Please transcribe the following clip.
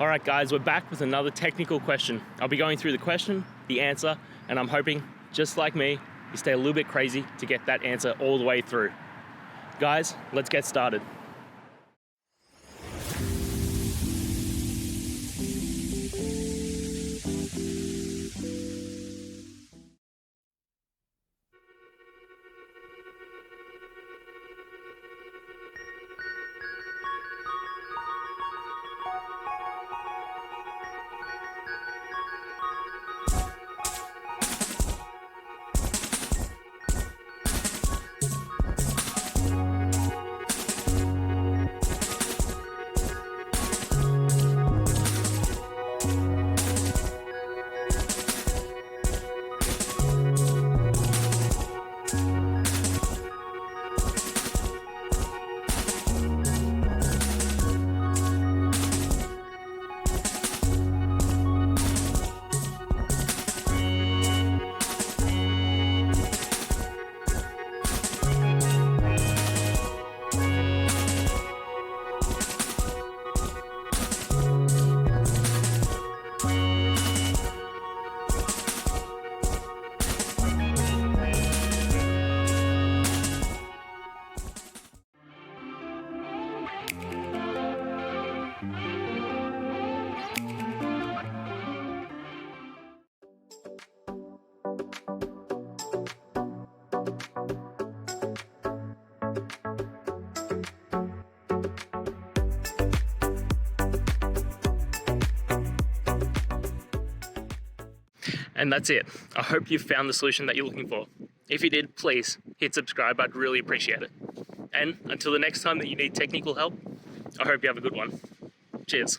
All right, guys, we're back with another technical question. I'll be going through the question, the answer, and I'm hoping, just like me, you stay a little bit crazy to get that answer all the way through. Guys, let's get started. And that's it. I hope you found the solution that you're looking for. If you did, please hit subscribe. I'd really appreciate it. And until the next time that you need technical help, I hope you have a good one. Cheers.